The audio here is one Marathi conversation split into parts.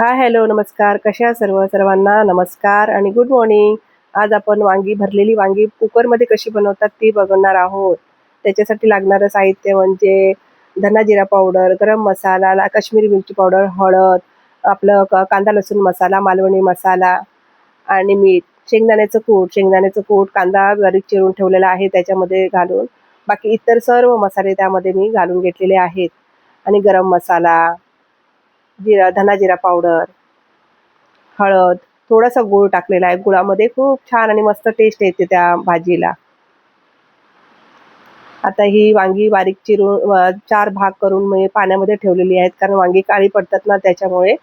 हाय, हॅलो, नमस्कार. कशा आहात सर्वांना नमस्कार आणि गुड मॉर्निंग. आज आपण भरलेली वांगी कुकरमध्ये कशी बनवतात ती बघणार आहोत. त्याच्यासाठी लागणारं साहित्य म्हणजे धना जिरा पावडर, गरम मसाला, काश्मीरी मिरची पावडर, हळद, आपलं कांदा लसूण मसाला, मालवणी मसाला आणि मीठ, शेंगदाण्याचं कूट, कांदा बारीक चिरून ठेवलेला आहे त्याच्यामध्ये घालून. बाकी इतर सर्व मसाले त्यामध्ये मी घालून घेतलेले आहेत आणि गरम मसाला, धना जिरा पावडर, हळद, थोडासा गूळ टाकलेला आहे. गुळामध्ये खूप छान आणि मस्त टेस्ट येते त्या भाजीला. आता ही वांगी बारीक चिरून 4 भाग करून मी पाण्यामध्ये ठेवलेली आहेत, कारण वांगी काळी पडतात ना त्याच्यामुळे.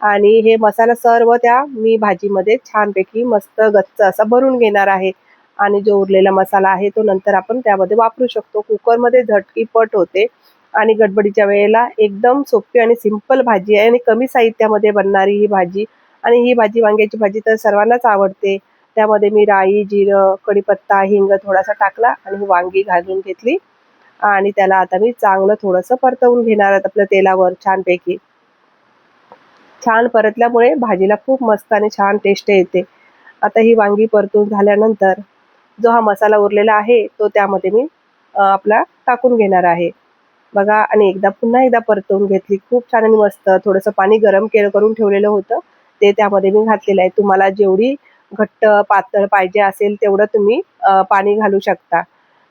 आणि हे मसाला सर्व त्या मी भाजीमध्ये छानपैकी मस्त गच्च असा भरून घेणार आहे. आणि जो उरलेला मसाला आहे तो नंतर आपण त्यामध्ये वापरू शकतो. कुकरमध्ये झटकीपट होते आणि गडबडीच्या वेळेला एकदम सोपी आणि सिंपल भाजी आहे आणि कमी साहित्यामध्ये बनणारी ही भाजी. आणि ही भाजी, वांग्याची भाजी, तर सर्वांनाच आवडते. त्यामध्ये मी राई, जिरं, कढीपत्ता, हिंग थोडासा टाकला आणि ही वांगी घालून घेतली. आणि त्याला आता मी चांगलं थोडंसं परतवून घेणार आहे आपल्या तेलावर छानपैकी. छान परतल्यामुळे भाजीला खूप मस्त आणि छान टेस्ट येते. आता ही वांगी परतून झाल्यानंतर जो हा मसाला उरलेला आहे तो त्यामध्ये मी आपला टाकून घेणार आहे. बघा, आणि पुन्हा एकदा परतवून घेतली. खूप छान आणि मस्त. थोडंसं पाणी गरम करून ठेवलेलं होतं ते त्यामध्ये मी घातलेलं आहे. तुम्हाला जेवढी घट्ट पातळ पाहिजे असेल तेवढं तुम्ही पाणी घालू शकता.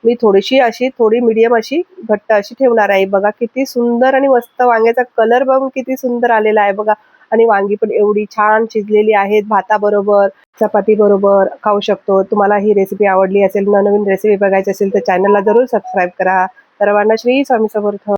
मी थोडी मीडियम अशी घट्ट अशी ठेवणार आहे. बघा किती सुंदर आणि मस्त वांग्याचा कलर बघून किती सुंदर आलेला आहे बघा. आणि वांगी पण एवढी छान शिजलेली आहेत. भाताबरोबर, चपाती बरोबर खाऊ शकतो. तुम्हाला ही रेसिपी आवडली असेल, नवीन रेसिपी बघायची असेल तर चॅनलला जरूर सबस्क्राईब करा. सर्वांना श्री स्वामी समर्थ.